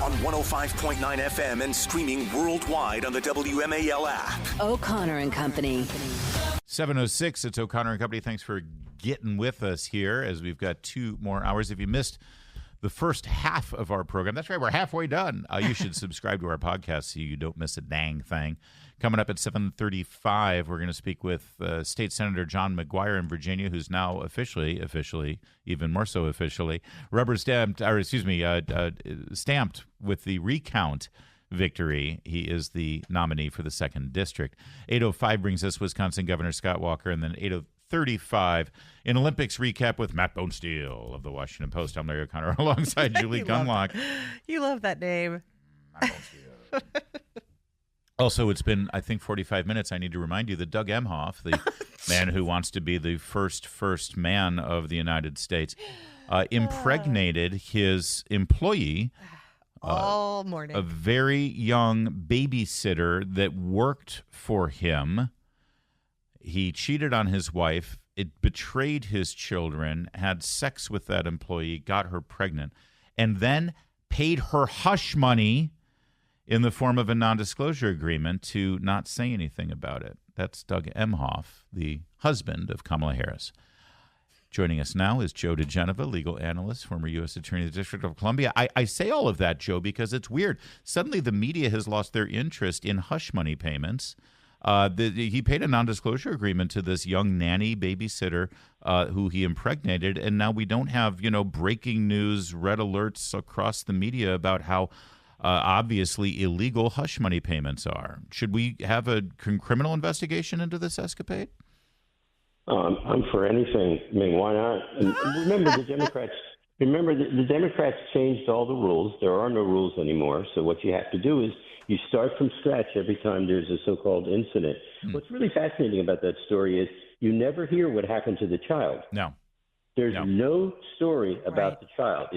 on 105.9 FM and streaming worldwide on the WMAL app. O'Connor and Company. 7:06, it's O'Connor and Company. Thanks for getting with us here as we've got 2 more hours. If you missed the first half of our program, that's right, we're halfway done. You should subscribe to our podcast so you don't miss a dang thing. Coming up at 7:35, we're going to speak with State Senator John McGuire in Virginia, who's now officially, even more so officially, stamped with the recount victory. He is the nominee for the 2nd District. 8:05 brings us Wisconsin Governor Scott Walker, and then 8:35 an Olympics recap with Matt Bonesteel of the Washington Post. I'm Larry O'Connor alongside Julie Gunlock. You love that name. Matt Bonesteel. Also, it's been, I think, 45 minutes. I need to remind you that Doug Emhoff, the man who wants to be the first man of the United States, impregnated his employee all morning. A very young babysitter that worked for him. He cheated on his wife. It betrayed his children, had sex with that employee, got her pregnant, and then paid her hush money in the form of a non-disclosure agreement to not say anything about it. That's Doug Emhoff, the husband of Kamala Harris. Joining us now is Joe dIGenova, legal analyst, former U.S. Attorney of the District of Columbia. I say all of that, Joe, because it's weird. Suddenly the media has lost their interest in hush money payments. He paid a non-disclosure agreement to this young nanny babysitter who he impregnated, and now we don't have, breaking news, red alerts across the media about how obviously illegal hush money payments are. Should we have a criminal investigation into this escapade? I'm for anything. I mean, why not? And remember, the Democrats changed all the rules. There are no rules anymore. So what you have to do is you start from scratch every time there's a so-called incident. What's really fascinating about that story is you never hear what happened to the child. No. There's no story about the child.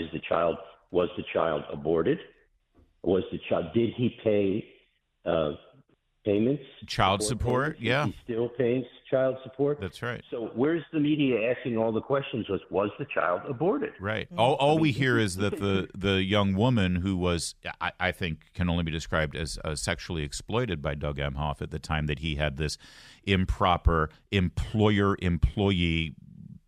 Was the child aborted? Did he pay payments? Child support, yeah. He still pays child support? That's right. So where's the media asking all the questions was the child aborted? Right. All we hear is that the young woman who was, I think, can only be described as sexually exploited by Doug Emhoff at the time that he had this improper employer-employee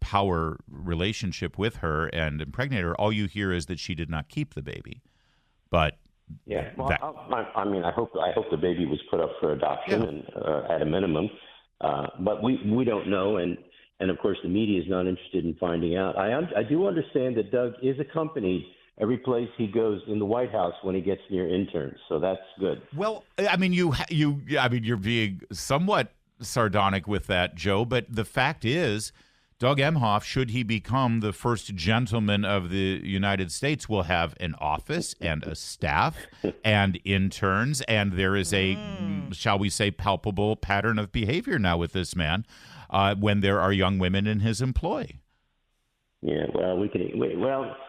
power relationship with her and impregnated her. All you hear is that she did not keep the baby. But yeah, well, I hope the baby was put up for adoption and at a minimum, but we don't know, and of course the media is not interested in finding out. I do understand that Doug is accompanied every place he goes in the White House when he gets near interns, so that's good. Well, you're being somewhat sardonic with that, Joe, but the fact is, Doug Emhoff, should he become the first gentleman of the United States, will have an office and a staff and interns, and there is a, shall we say, palpable pattern of behavior now with this man when there are young women in his employ. Yeah, well,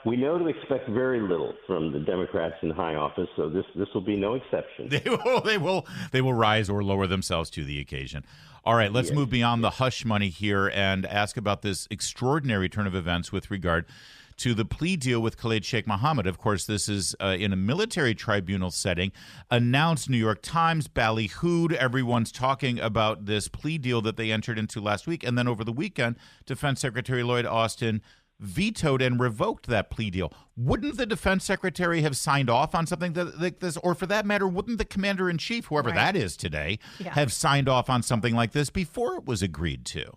we know to expect very little from the Democrats in high office, so this will be no exception. They will rise or lower themselves to the occasion. All right, let's move beyond the hush money here and ask about this extraordinary turn of events with regard to the plea deal with Khalid Sheikh Mohammed. Of course, this is in a military tribunal setting. Announced, New York Times, ballyhooed. Everyone's talking about this plea deal that they entered into last week. And then over the weekend, Defense Secretary Lloyd Austin vetoed and revoked that plea deal. Wouldn't the defense secretary have signed off on something like this? Or for that matter, wouldn't the commander-in-chief, whoever that is today, have signed off on something like this before it was agreed to?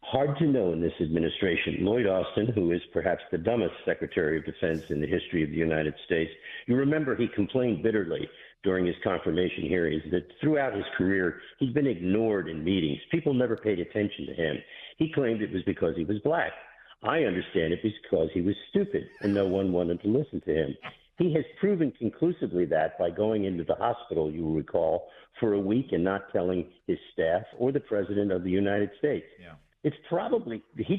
Hard to know in this administration. Lloyd Austin, who is perhaps the dumbest Secretary of Defense in the history of the United States, you remember he complained bitterly during his confirmation hearings that throughout his career, he'd been ignored in meetings. People never paid attention to him. He claimed it was because he was black. I understand it was because he was stupid and no one wanted to listen to him. He has proven conclusively that by going into the hospital, you will recall, for a week and not telling his staff or the President of the United States. Yeah. He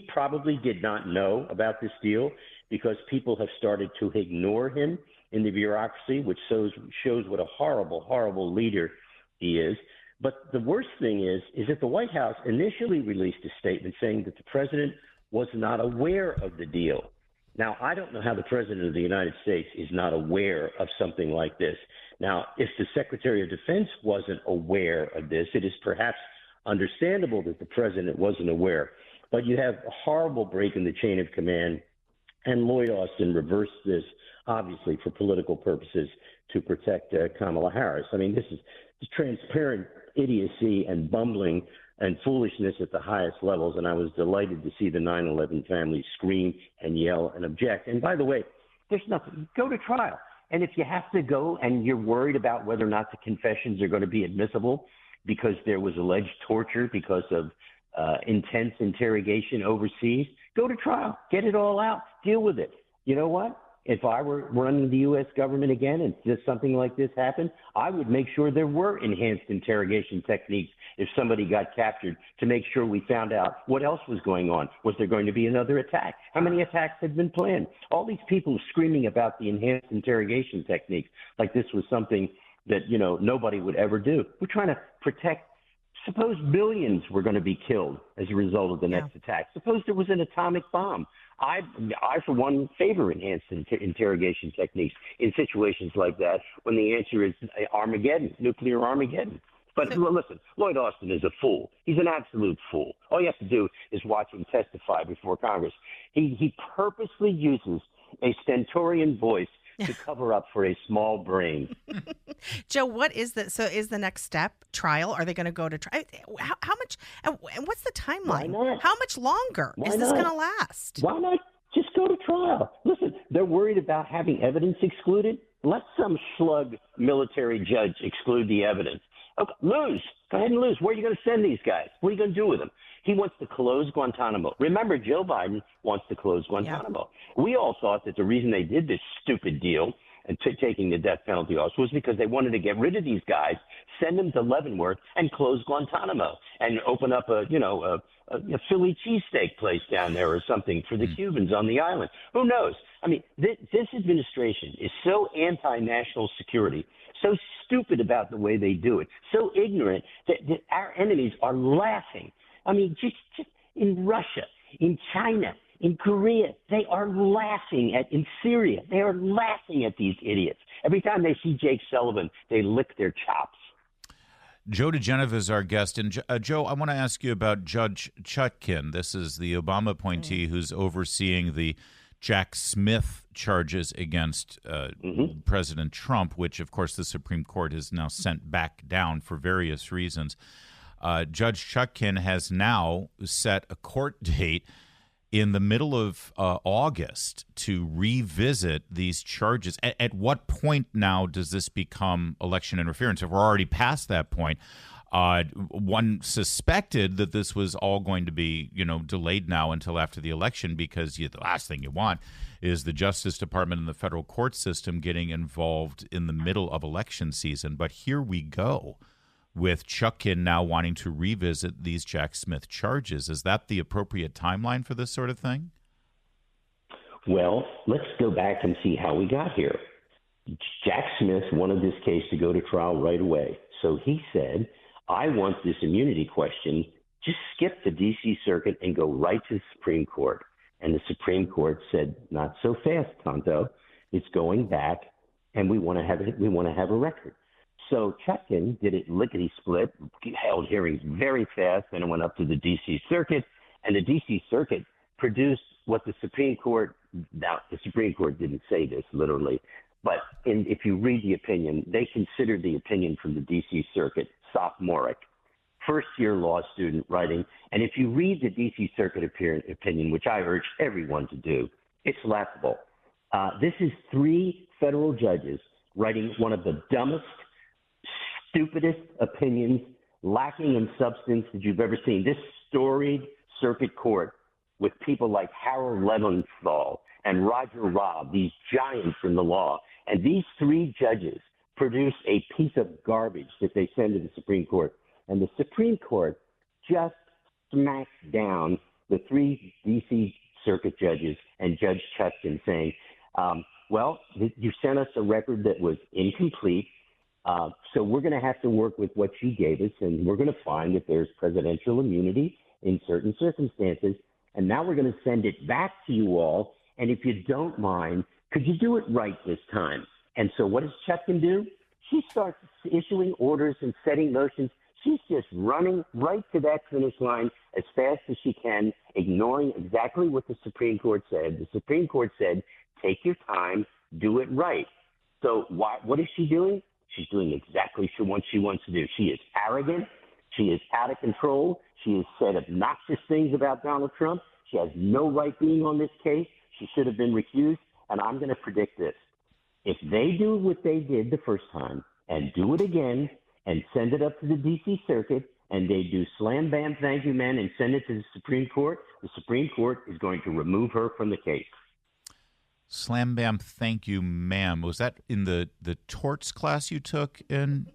probably did not know about this deal because people have started to ignore him in the bureaucracy, which shows what a horrible, horrible leader he is. But the worst thing is that the White House initially released a statement saying that the president was not aware of the deal. Now, I don't know how the President of the United States is not aware of something like this. Now, if the Secretary of Defense wasn't aware of this, it is perhaps understandable that the President wasn't aware. But you have a horrible break in the chain of command, and Lloyd Austin reversed this, obviously, for political purposes to protect Kamala Harris. I mean, this is transparent idiocy and bumbling and foolishness at the highest levels, and I was delighted to see the 9/11 family scream and yell and object. And by the way, there's nothing. Go to trial. And if you have to go and you're worried about whether or not the confessions are going to be admissible because there was alleged torture because of intense interrogation overseas, go to trial. Get it all out. Deal with it. You know what? If I were running the U.S. government again and just something like this happened, I would make sure there were enhanced interrogation techniques if somebody got captured to make sure we found out what else was going on. Was there going to be another attack? How many attacks had been planned? All these people screaming about the enhanced interrogation techniques like this was something that, you know, nobody would ever do. We're trying to protect. Suppose billions were going to be killed as a result of the next attack. Suppose there was an atomic bomb. I for one, favor enhanced interrogation techniques in situations like that when the answer is Armageddon, nuclear Armageddon. But listen, Lloyd Austin is a fool. He's an absolute fool. All you have to do is watch him testify before Congress. He purposely uses a stentorian voice to cover up for a small brain. Joe, what is the is the next step trial? Are they going to go to trial? How much? And what's the timeline? Why not? How much longer is this going to last? Why not just go to trial? Listen, they're worried about having evidence excluded. Let some slug military judge exclude the evidence. Okay, lose. Go ahead and lose. Where are you going to send these guys? What are you going to do with them? He wants to close Guantanamo. Remember, Joe Biden wants to close Guantanamo. Yeah. We all thought that the reason they did this stupid deal and taking the death penalty off was because they wanted to get rid of these guys, send them to Leavenworth, and close Guantanamo and open up a Philly cheesesteak place down there or something for the Cubans on the island. Who knows? I mean, this administration is so anti-national security, so stupid about the way they do it, so ignorant that our enemies are laughing. I mean, just in Russia, in China, in Korea, they are laughing in Syria, they are laughing at these idiots. Every time they see Jake Sullivan, they lick their chops. Joe dIGenova is our guest. And Joe, I want to ask you about Judge Chutkan. This is the Obama appointee who's overseeing the Jack Smith charges against President Trump, which, of course, the Supreme Court has now sent back down for various reasons. Judge Chutkan has now set a court date in the middle of August to revisit these charges. At what point now does this become election interference? If we're already past that point, one suspected that this was all going to be, delayed now until after the election because the last thing you want is the Justice Department and the federal court system getting involved in the middle of election season. But here we go with Chutkan now wanting to revisit these Jack Smith charges. Is that the appropriate timeline for this sort of thing? Well, let's go back and see how we got here. Jack Smith wanted this case to go to trial right away. So he said, I want this immunity question, just skip the D.C. Circuit and go right to the Supreme Court. And the Supreme Court said, not so fast, Tonto. It's going back, and we want to have a record. So Chutkan did it lickety-split, held hearings very fast, and it went up to the D.C. Circuit, and the D.C. Circuit produced what the Supreme Court – now, the Supreme Court didn't say this literally, but if you read the opinion, they considered the opinion from the D.C. Circuit sophomoric, first-year law student writing, and if you read the D.C. Circuit opinion, which I urge everyone to do, it's laughable. This is three federal judges writing one of the dumbest, stupidest opinions, lacking in substance that you've ever seen. This storied circuit court with people like Harold Leventhal and Roger Robb, these giants in the law, and these three judges produce a piece of garbage that they send to the Supreme Court. And the Supreme Court just smacks down the three D.C. Circuit judges and Judge Chutkan saying, well, you sent us a record that was incomplete, so we're going to have to work with what you gave us, and we're going to find that there's presidential immunity in certain circumstances. And now we're going to send it back to you all, And if you don't mind, could you do it right this time? And so what does Chutkan do? She starts issuing orders and setting motions. She's just running right to that finish line as fast as she can, ignoring exactly what the Supreme Court said. The Supreme Court said, take your time, do it right. So what is she doing? She's doing exactly what she wants to do. She is arrogant. She is out of control. She has said obnoxious things about Donald Trump. She has no right being on this case. She should have been recused. And I'm going to predict this. If they do what they did the first time and do it again and send it up to the D.C. Circuit and they do slam, bam, thank you, man, and send it to the Supreme Court is going to remove her from the case. Slam, bam, thank you, ma'am. Was that in the torts class you took in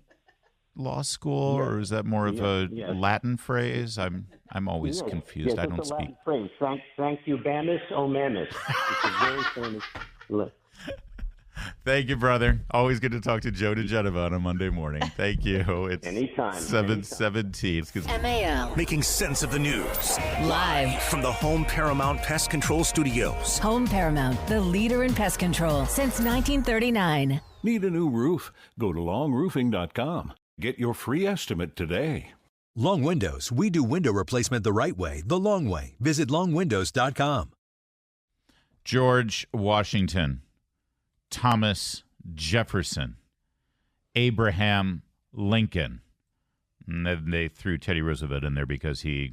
law school, or is that more of a Latin phrase? I'm always confused. I don't speak. Latin phrase. Thank you, Bamus, O Mamus. It's a very famous. Thank you, brother. Always good to talk to Joe dIGenova on a Monday morning. Thank you. It's anytime. 7:17. MAL. Making sense of the news. Live from the Home Paramount Pest Control Studios. Home Paramount, the leader in pest control since 1939. Need a new roof? Go to longroofing.com. Get your free estimate today. Long Windows. We do window replacement the right way, the long way. Visit longwindows.com. George Washington, Thomas Jefferson, Abraham Lincoln. And then they threw Teddy Roosevelt in there because he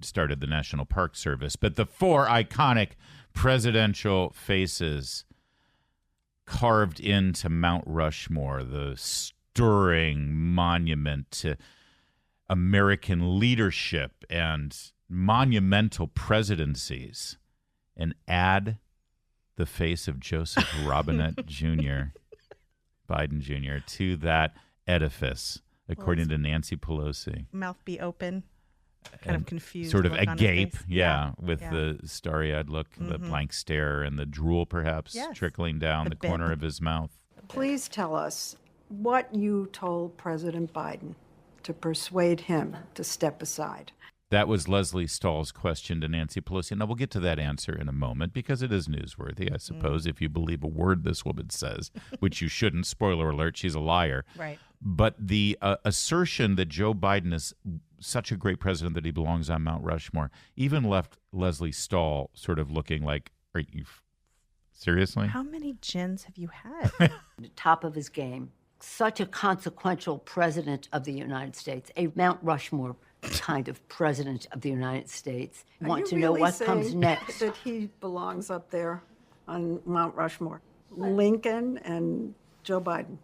started the National Park Service. But the four iconic presidential faces carved into Mount Rushmore, the stirring monument to American leadership and monumental presidencies, and add the face of Joseph Robinette Jr., Biden Jr., to that edifice, according to Nancy Pelosi. Mouth be open, kind of confused. Sort of look on his agape, face. with the starry-eyed look, the blank stare, and the drool perhaps trickling down the corner of his mouth. Please tell us what you told President Biden to persuade him to step aside. That was Leslie Stahl's question to Nancy Pelosi. Now, we'll get to that answer in a moment because it is newsworthy, I suppose, if you believe a word this woman says, which you shouldn't. Spoiler alert, she's a liar. Right. But the assertion that Joe Biden is such a great president that he belongs on Mount Rushmore even left Leslie Stahl sort of looking like, are you seriously? How many gins have you had? The top of his game. Such a consequential president of the United States, a Mount Rushmore kind of president of the United States. Want to know what comes next? That he belongs up there on Mount Rushmore. Lincoln and Joe Biden.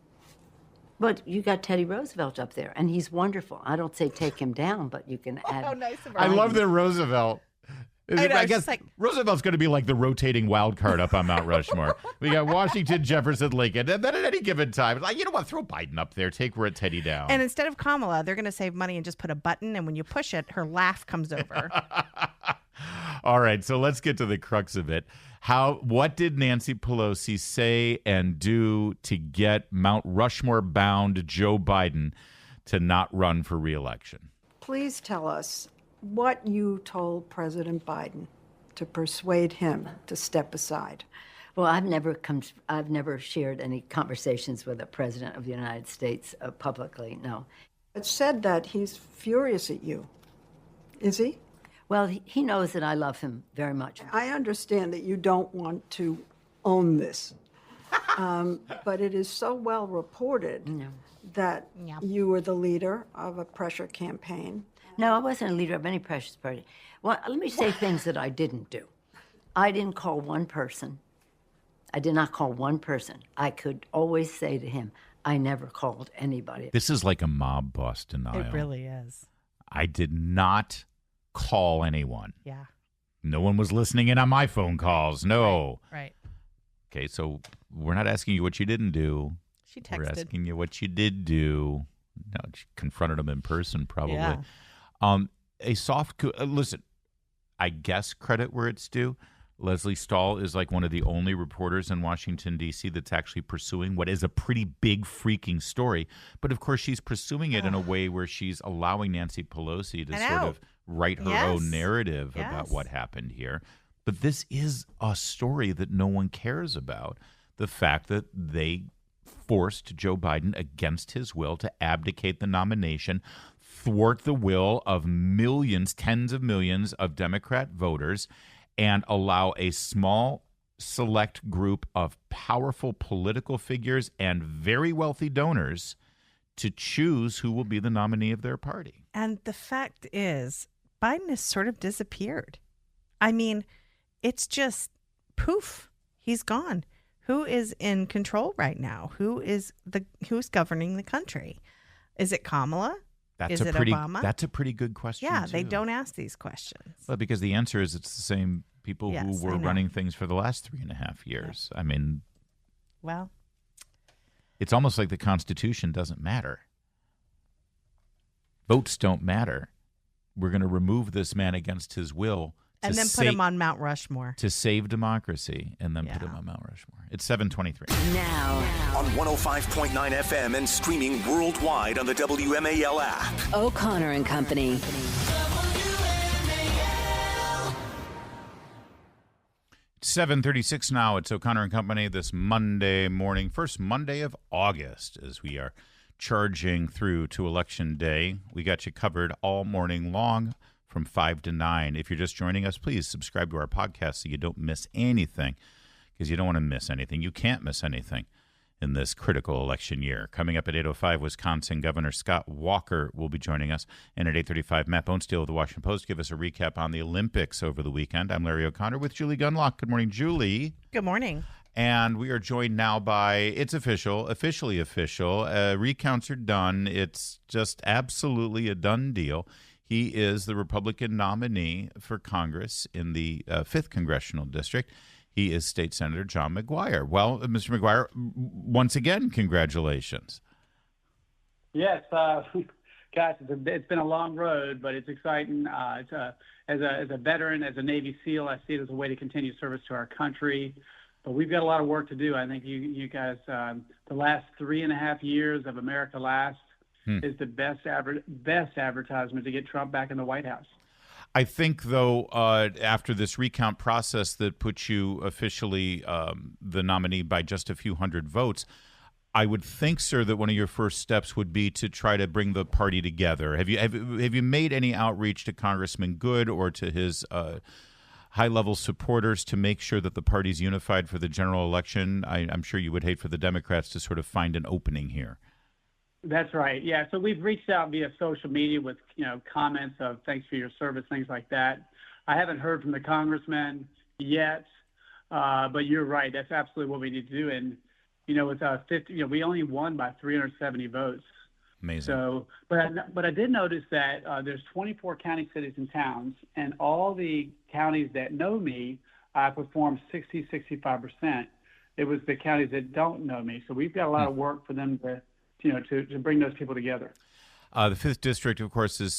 But you got Teddy Roosevelt up there, and he's wonderful. I don't say take him down, but you can add. How nice of her. I love that Roosevelt. I guess like, Roosevelt's going to be like the rotating wild card up on Mount Rushmore. We got Washington, Jefferson, Lincoln, and then at any given time, it's like, you know what, throw Biden up there, take Teddy down. And instead of Kamala, they're going to save money and just put a button, and when you push it, her laugh comes over. All right, so let's get to the crux of it. What did Nancy Pelosi say and do to get Mount Rushmore-bound Joe Biden to not run for re-election? Please tell us what you told President Biden to persuade him to step aside. Well, I've never shared any conversations with a president of the United States publicly, no. It's said that he's furious at you. Is he? Well, he knows that I love him very much. I understand that you don't want to own this, but it is so well reported that you were the leader of a pressure campaign. No, I wasn't a leader of any pressure party. Well, let me say things that I didn't do. I didn't call one person. I did not call one person. I could always say to him, I never called anybody. This is like a mob boss denial. It really is. I did not call anyone. Yeah. No one was listening in on my phone calls. No. Right. Okay, so we're not asking you what you didn't do. She texted. We're asking you what you did do. No, she confronted him in person, probably. Yeah. A soft coup. Listen, I guess credit where it's due. Leslie Stahl is like one of the only reporters in Washington, D.C. that's actually pursuing what is a pretty big freaking story. But, of course, she's pursuing it in a way where she's allowing Nancy Pelosi to sort of write her own narrative about what happened here. But this is a story that no one cares about. The fact that they forced Joe Biden against his will to abdicate the nomination, thwart the will of millions, tens of millions of Democrat voters, and allow a small select group of powerful political figures and very wealthy donors to choose who will be the nominee of their party. And the fact is, Biden has sort of disappeared. I mean, it's just poof, he's gone. Who is in control right now? Who's governing the country? Is it Kamala? Is it Obama? That's a pretty good question. Yeah, too. they don't ask these questions. Well, because the answer is it's the same people who were running things for the last 3.5 years. Yeah. I mean, well, it's almost like the Constitution doesn't matter. Votes don't matter. We're going to remove this man against his will. And then put him on Mount Rushmore. To save democracy, and then put him on Mount Rushmore. It's 7:23. Now. On 105.9 FM and streaming worldwide on the WMAL app. O'Connor and Company. It's 7:36 now. It's O'Connor and Company this Monday morning, first Monday of August, as we are charging through to Election Day. We got you covered all morning long from 5 to 9. If you're just joining us, please subscribe to our podcast so you don't miss anything, because you don't want to miss anything. You can't miss anything in this critical election year. Coming up at 8:05, Wisconsin Governor Scott Walker will be joining us. And at 8:35, Matt Bonesteel of the Washington Post give us a recap on the Olympics over the weekend. I'm Larry O'Connor with Julie Gunlock. Good morning, Julie. Good morning. And we are joined now by, it's officially official. Recounts are done. It's just absolutely a done deal. He is the Republican nominee for Congress in the 5th Congressional District. He is State Senator John McGuire. Well, Mr. McGuire, once again, congratulations. Yes, gosh, it's been a long road, but it's exciting. As a veteran, as a Navy SEAL, I see it as a way to continue service to our country. But we've got a lot of work to do. I think you guys, the last 3.5 years of America Last is the best advertisement to get Trump back in the White House. I think, though, after this recount process that puts you officially the nominee by just a few hundred votes, I would think, sir, that one of your first steps would be to try to bring the party together. Have you made any outreach to Congressman Good or to his high-level supporters to make sure that the party's unified for the general election? I'm sure you would hate for the Democrats to sort of find an opening here. That's right. Yeah. So we've reached out via social media with, comments of thanks for your service, things like that. I haven't heard from the congressman yet, but you're right. That's absolutely what we need to do. And, with 50, we only won by 370 votes. Amazing. So, but I did notice that there's 24 county, cities, and towns, and all the counties that know me, I performed 65%. It was the counties that don't know me. So we've got a lot of work for them to bring those people together. The 5th District, of course, is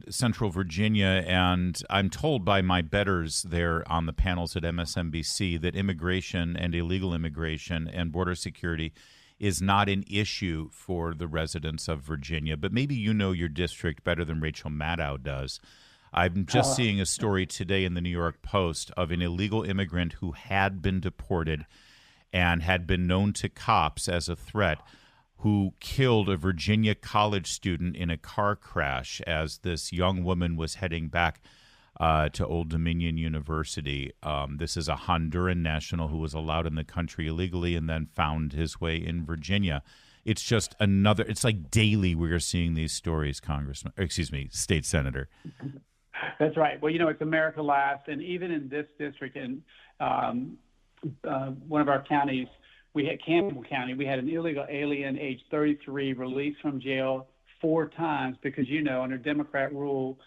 Central Virginia, and I'm told by my betters there on the panels at MSNBC that immigration and illegal immigration and border security is not an issue for the residents of Virginia. But maybe you know your district better than Rachel Maddow does. I'm just seeing a story today in the New York Post of an illegal immigrant who had been deported and had been known to cops as a threat, who killed a Virginia college student in a car crash as this young woman was heading back to Old Dominion University. This is a Honduran national who was allowed in the country illegally and then found his way in Virginia. It's just it's like daily we are seeing these stories, State Senator. That's right. Well, it's America Last. And even in this district, in one of our counties, we had Campbell County. We had an illegal alien, age 33, released from jail 4 times because, under Democrat rule,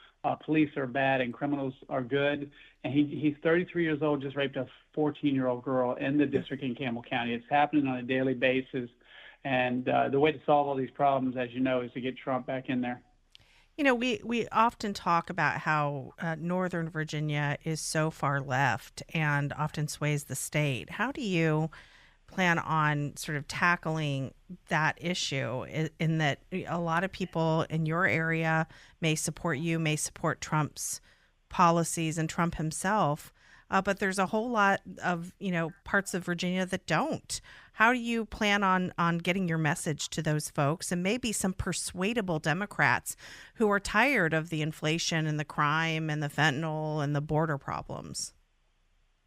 police are bad and criminals are good. And he's 33 years old, just raped a 14-year-old girl in the district in Campbell County. It's happening on a daily basis. And the way to solve all these problems, as you know, is to get Trump back in there. We often talk about how Northern Virginia is so far left and often sways the state. How do you plan on sort of tackling that issue in that a lot of people in your area may support you, may support Trump's policies and Trump himself, but there's a whole lot of, parts of Virginia that don't. How do you plan on getting your message to those folks and maybe some persuadable Democrats who are tired of the inflation and the crime and the fentanyl and the border problems?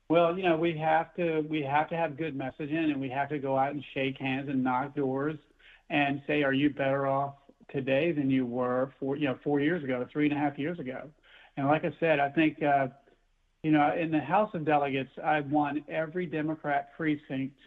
Well, we have to have good messaging, and we have to go out and shake hands and knock doors and say, are you better off today than you were 4 years ago, 3.5 years ago? And like I said, I think, in the House of Delegates, I've won every Democrat precinct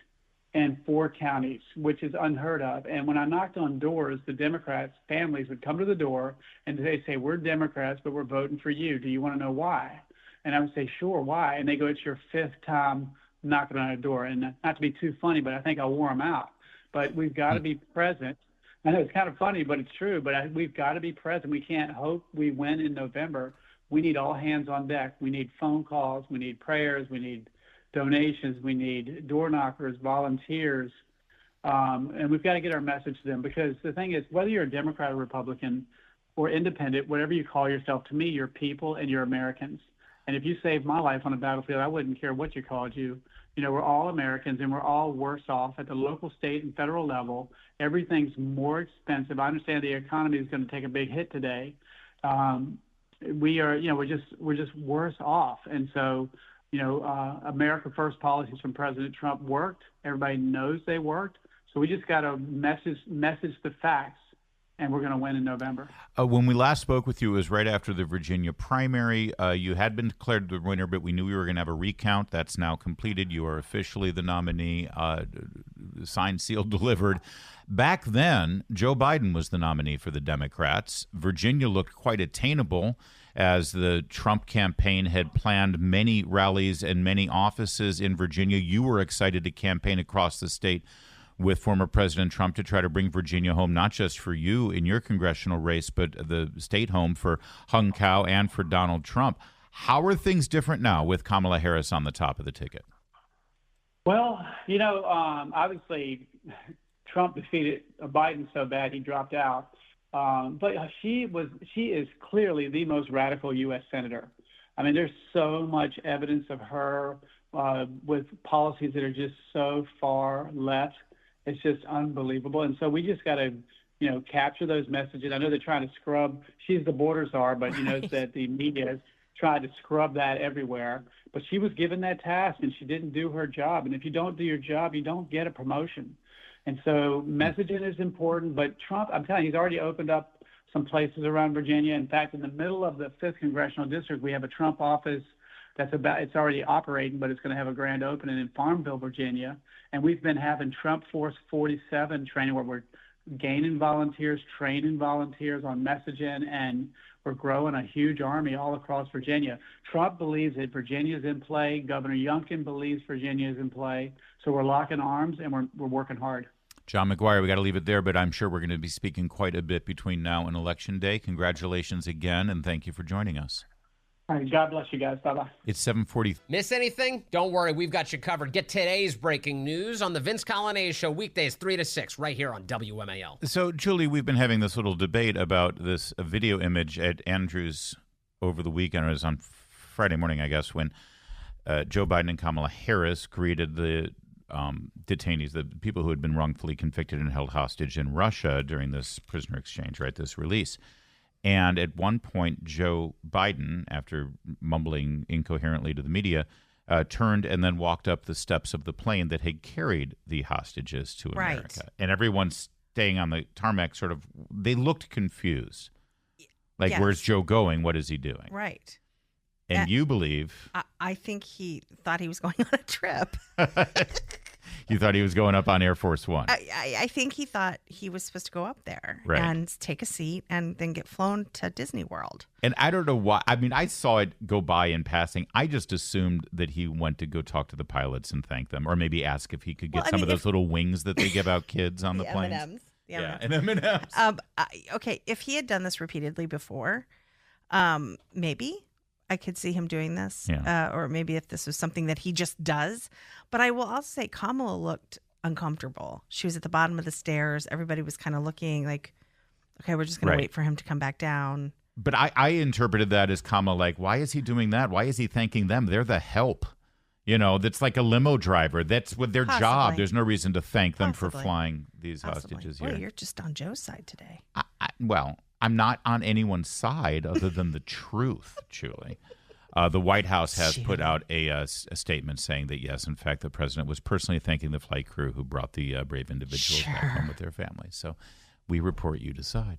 in 4 counties, which is unheard of. And when I knocked on doors, the Democrats' families would come to the door and they say, we're Democrats, but we're voting for you. Do you want to know why? And I would say, sure, why? And they go, it's your 5th time knocking on a door. And not to be too funny, but I think I wore them out. But we've got to be present. I know it's kind of funny, but it's true. But we've got to be present. We can't hope we win in November. We need all hands on deck. We need phone calls. We need prayers. We need donations. We need door knockers, volunteers. And we've got to get our message to them, because the thing is, whether you're a Democrat or Republican or independent, whatever you call yourself, to me, you're people and you're Americans. And if you saved my life on a battlefield, I wouldn't care what you called you. We're all Americans, and we're all worse off at the local, state, and federal level. Everything's more expensive. I understand the economy is going to take a big hit today. We are, we're just worse off. And so, America First policies from President Trump worked. Everybody knows they worked. So we just got to message the facts, and we're going to win in November. When we last spoke with you, it was right after the Virginia primary. You had been declared the winner, but we knew we were going to have a recount. That's now completed. You are officially the nominee, signed, sealed, delivered. Back then, Joe Biden was the nominee for the Democrats. Virginia looked quite attainable, as the Trump campaign had planned many rallies and many offices in Virginia. You were excited to campaign across the state with former President Trump to try to bring Virginia home, not just for you in your congressional race, but the state home for Hung Cao and for Donald Trump. How are things different now with Kamala Harris on the top of the ticket? Well, obviously Trump defeated Biden so bad he dropped out. But she is clearly the most radical U.S. senator. I mean, there's so much evidence of her with policies that are just so far left. It's just unbelievable. And so we just got to, capture those messages. I know they're trying to scrub. She's the border czar, but that the media has tried to scrub that everywhere. But she was given that task, and she didn't do her job. And if you don't do your job, you don't get a promotion. And so messaging is important. But Trump, I'm telling you, he's already opened up some places around Virginia. In fact, in the middle of the 5th Congressional District, we have a Trump office it's already operating, but it's going to have a grand opening in Farmville, Virginia. And we've been having Trump Force 47 training, where we're gaining volunteers, training volunteers on messaging, and we're growing a huge army all across Virginia. Trump believes that Virginia is in play. Governor Youngkin believes Virginia is in play. So we're locking arms, and we're working hard. John McGuire, we got to leave it there, but I'm sure we're going to be speaking quite a bit between now and Election Day. Congratulations again, and thank you for joining us. All right, God bless you guys. Bye-bye. It's 7:40. Miss anything? Don't worry, we've got you covered. Get today's breaking news on the Vince Colonnese Show, weekdays 3 to 6, right here on WMAL. So, Julie, we've been having this little debate about this video image at Andrews over the weekend. It was on Friday morning, I guess, when Joe Biden and Kamala Harris greeted the detainees, the people who had been wrongfully convicted and held hostage in Russia during this prisoner exchange, right, this release. And at one point, Joe Biden, after mumbling incoherently to the media, turned and then walked up the steps of the plane that had carried the hostages to America. Right. And everyone staying on the tarmac they looked confused. Like, yes. Where's Joe going? What is he doing? Right. And you believe... I think he thought he was going on a trip. You thought he was going up on Air Force One. I think he thought he was supposed to go up there and take a seat and then get flown to Disney World. And I don't know why. I mean, I saw it go by in passing. I just assumed that he went to go talk to the pilots and thank them, or maybe ask if he could get some of those little wings that they give out kids on the planes. M&Ms. Yeah, and M&Ms. Okay, if he had done this repeatedly before, maybe I could see him doing this, or maybe if this was something that he just does. But I will also say Kamala looked uncomfortable. She was at the bottom of the stairs. Everybody was kind of looking like, okay, we're just going to wait for him to come back down. But I interpreted that as Kamala like, why is he doing that? Why is he thanking them? They're the help. That's like a limo driver. That's what their job. There's no reason to thank them for flying these hostages here. Well, you're just on Joe's side today. Well, I'm not on anyone's side other than the truth, Julie. The White House has put out a statement saying that, yes, in fact, the president was personally thanking the flight crew who brought the brave individuals back home with their families. So we report, you decide.